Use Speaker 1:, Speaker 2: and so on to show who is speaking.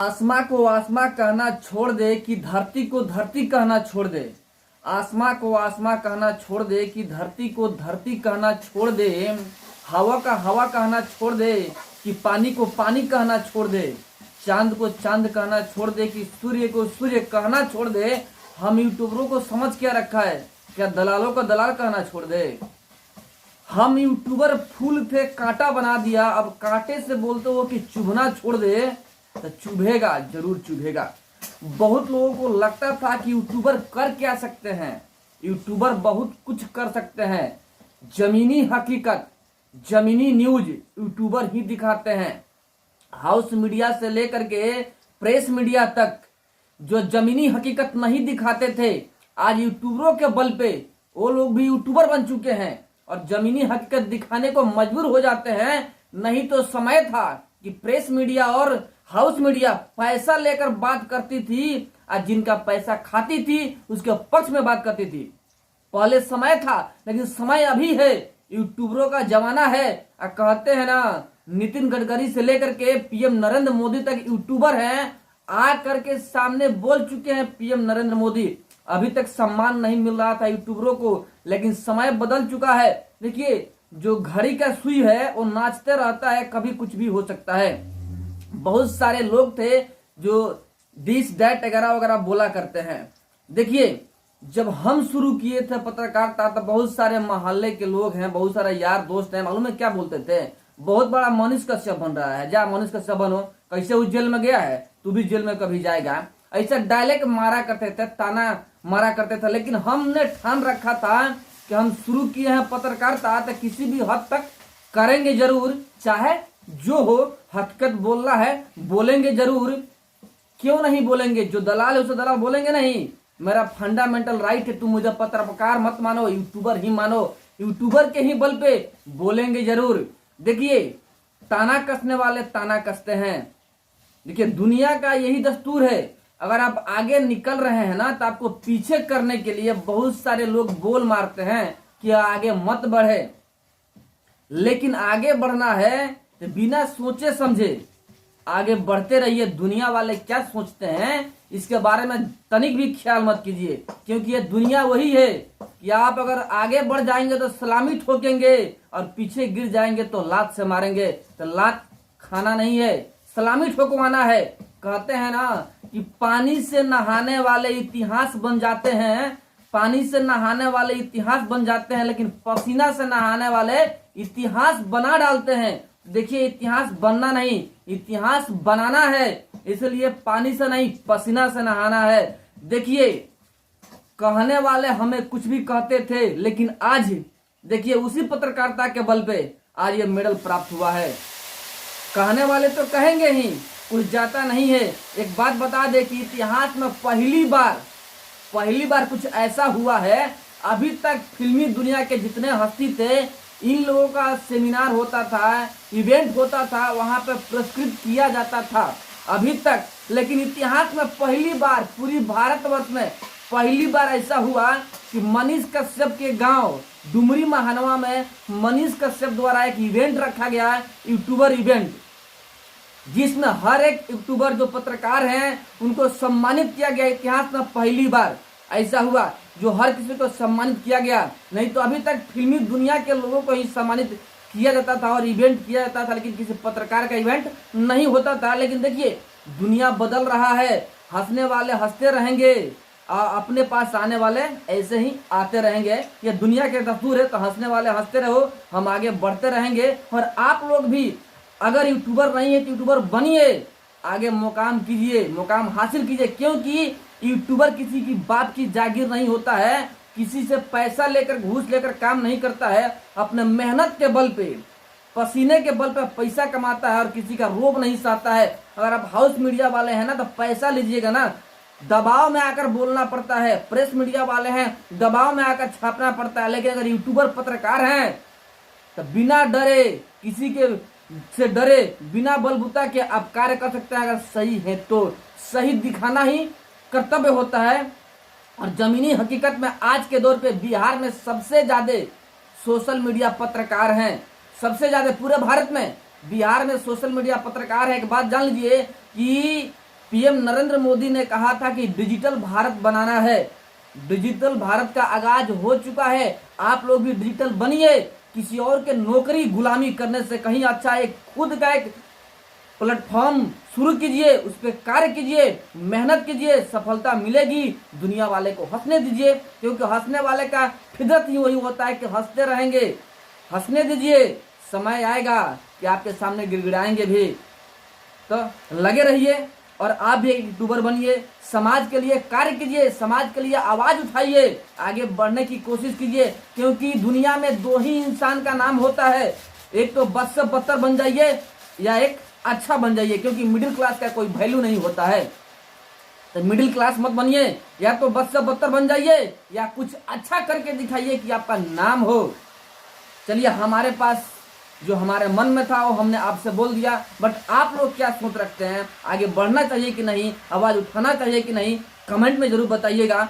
Speaker 1: आसमां को आसमां कहना छोड़ दे कि धरती को धरती कहना छोड़ दे। आसमां को आसमां कहना छोड़ दे कि धरती को धरती कहना छोड़ दे। हवा का हवा कहना छोड़ दे कि पानी को पानी कहना छोड़ दे। चांद को चांद कहना छोड़ दे कि सूर्य को सूर्य कहना छोड़ दे। हम यूट्यूबरों को समझ क्या रखा है, क्या दलालों को दलाल कहना छोड़ दे। हम यूट्यूबर फूल थे कांटा बना दिया, अब कांटे से बोलते हो कि चुभना छोड़ दे तो चुभेगा, जरूर चुभेगा। बहुत लोगों को लगता था कि यूट्यूबर कर क्या सकते हैं, यूट्यूबर बहुत कुछ कर सकते हैं। जमीनी हकीकत, जमीनी न्यूज यूट्यूबर ही दिखाते हैं। हाउस मीडिया से लेकर के प्रेस मीडिया तक जो जमीनी हकीकत नहीं दिखाते थे, आज यूट्यूबरों के बल पे वो लोग भी यूट्यूबर बन चुके हैं और जमीनी हकीकत दिखाने को मजबूर हो जाते हैं। नहीं तो समय था कि प्रेस मीडिया और हाउस मीडिया पैसा लेकर बात करती थी, आज जिनका पैसा खाती थी उसके पक्ष में बात करती थी। पहले समय था, लेकिन समय अभी है, यूट्यूबरों का जमाना है। कहते हैं ना, नितिन गडकरी से लेकर के पीएम नरेंद्र मोदी तक यूट्यूबर हैं। आ करके सामने बोल चुके हैं पीएम नरेंद्र मोदी। अभी तक सम्मान नहीं मिल रहा था यूट्यूबरों को, लेकिन समय बदल चुका है। देखिए, जो घड़ी का सुई है वो नाचते रहता है, कभी कुछ भी हो सकता है। बहुत सारे लोग थे जो दिस दैट वगैरह वगैरह बोला करते हैं। देखिए, जब हम शुरू किए थे पत्रकारिता तो बहुत सारे मोहल्ले के लोग हैं, बहुत सारे यार दोस्त हैं, मालूम है क्या बोलते थे, बहुत बड़ा मनीष कश्यप बन रहा है, जा मनीष कश्यप बनो, कैसे वो जेल में गया है, तू भी जेल में कभी जाएगा। ऐसा डायलेक्ट मारा करते थे, ताना मारा करते थे। लेकिन हमने ठान रखा था कि हम शुरू किए हैं पत्रकारिता तो किसी भी हद तक करेंगे जरूर, चाहे जो हो। हकीकत बोलना है, बोलेंगे जरूर, क्यों नहीं बोलेंगे। जो दलाल है उसे दलाल बोलेंगे नहीं। मेरा फंडामेंटल राइट है, तुम मुझे पत्रकार मत मानो, यूट्यूबर ही मानो। यूट्यूबर के ही बल पे बोलेंगे जरूर। देखिए, ताना कसने वाले ताना कसते हैं। देखिए, दुनिया का यही दस्तूर है। अगर आप आगे निकल रहे हैं ना, तो आपको पीछे करने के लिए बहुत सारे लोग बोल मारते हैं कि आगे मत बढ़े। लेकिन आगे बढ़ना है तो बिना सोचे समझे आगे बढ़ते रहिए। दुनिया वाले क्या सोचते हैं इसके बारे में तनिक भी ख्याल मत कीजिए, क्योंकि ये दुनिया वही है कि आप अगर आगे बढ़ जाएंगे तो सलामी ठोकेंगे और पीछे गिर जाएंगे तो लात से मारेंगे। तो लात खाना नहीं है, सलामी ठोकवाना है। कहते हैं ना कि पानी से नहाने वाले इतिहास बन जाते हैं, पानी से नहाने वाले इतिहास बन जाते हैं, लेकिन पसीना से नहाने वाले इतिहास बना डालते हैं। देखिए, इतिहास बनना नहीं, इतिहास बनाना है। इसलिए पानी से नहीं, पसीना से नहाना है। देखिए, कहने वाले हमें कुछ भी कहते थे, लेकिन आज देखिए उसी पत्रकारिता के बल पे आज ये मेडल प्राप्त हुआ है। कहने वाले तो कहेंगे ही, कुछ जाता नहीं है। एक बात बता दे कि इतिहास में पहली बार कुछ ऐसा हुआ है। अभी तक फिल्मी दुनिया के जितने हस्ती थे, इन लोगों का सेमिनार होता था, इवेंट होता था, वहां पे पुरस्कृत किया जाता था अभी तक। लेकिन इतिहास में पहली बार, पूरी भारतवर्ष में पहली बार ऐसा हुआ कि मनीष कश्यप के गांव डुमरी महानवा में मनीष कश्यप द्वारा एक इवेंट रखा गया, यूट्यूबर इवेंट, जिसमें हर एक यूट्यूबर जो पत्रकार हैं उनको सम्मानित किया गया। इतिहास में पहली बार ऐसा हुआ जो हर किसी को सम्मानित किया गया। नहीं तो अभी तक फिल्मी दुनिया के लोगों को ही सम्मानित किया जाता था और इवेंट किया जाता था, लेकिन किसी पत्रकार का इवेंट नहीं होता था। लेकिन देखिए, दुनिया बदल रहा है। हंसने वाले हंसते रहेंगे, अपने पास आने वाले ऐसे ही आते रहेंगे। ये दुनिया के दस्तूर है। तो हंसने वाले हंसते रहो, हम आगे बढ़ते रहेंगे। और आप लोग भी अगर यूट्यूबर नहीं है तो यूट्यूबर बनिए, आगे मुकाम कीजिए, मुकाम हासिल कीजिए। क्योंकि यूट्यूबर किसी की बाप की जागीर नहीं होता है, किसी से पैसा लेकर घूस लेकर काम नहीं करता है। अपने मेहनत के बल पे, पसीने के बल पे पैसा कमाता है और किसी का रोब नहीं सहता है। अगर आप हाउस मीडिया वाले हैं ना, तो पैसा लीजिएगा ना, दबाव में आकर बोलना पड़ता है। प्रेस मीडिया वाले हैं, दबाव में आकर छापना पड़ता है। लेकिन अगर यूट्यूबर पत्रकार हैं तो बिना डरे, किसी के से डरे बिना बलबूता के आप कार्य कर सकते हैं। अगर सही है तो सही दिखाना ही कर्तव्य होता है। और जमीनी हकीकत में आज के दौर पे बिहार में सबसे ज्यादा सोशल मीडिया पत्रकार हैं, सबसे ज्यादा पूरे भारत में बिहार में सोशल मीडिया पत्रकार है। एक बात जान लीजिए कि पीएम नरेंद्र मोदी ने कहा था कि डिजिटल भारत बनाना है। डिजिटल भारत का आगाज हो चुका है। आप लोग भी डिजिटल बनिए। किसी और के नौकरी गुलामी करने से कहीं अच्छा एक खुद का एक प्लेटफॉर्म शुरू कीजिए, उस पर कार्य कीजिए, मेहनत कीजिए, सफलता मिलेगी। दुनिया वाले को हंसने दीजिए, क्योंकि हंसने वाले का फितरत ही वही होता है कि हंसते रहेंगे। हंसने दीजिए, समय आएगा कि आपके सामने गिड़गिड़ाएंगे भी। तो लगे रहिए और आप भी एक यूट्यूबर बनिए। समाज के लिए कार्य कीजिए, समाज के लिए आवाज उठाइए, आगे बढ़ने की कोशिश कीजिए। क्योंकि दुनिया में दो ही इंसान का नाम होता है, एक तो बद से बदतर बन जाइए या एक अच्छा बन जाइए, क्योंकि मिडिल क्लास का कोई वैल्यू नहीं होता है। तो मिडिल क्लास मत बनिए, या तो बद से बदतर बन जाइए या कुछ अच्छा करके दिखाइए कि आपका नाम हो। चलिए, हमारे पास जो हमारे मन में था वो हमने आपसे बोल दिया, बट आप लोग क्या सोच रखते हैं? आगे बढ़ना चाहिए कि नहीं, आवाज उठाना चाहिए कि नहीं, कमेंट में जरूर बताइएगा।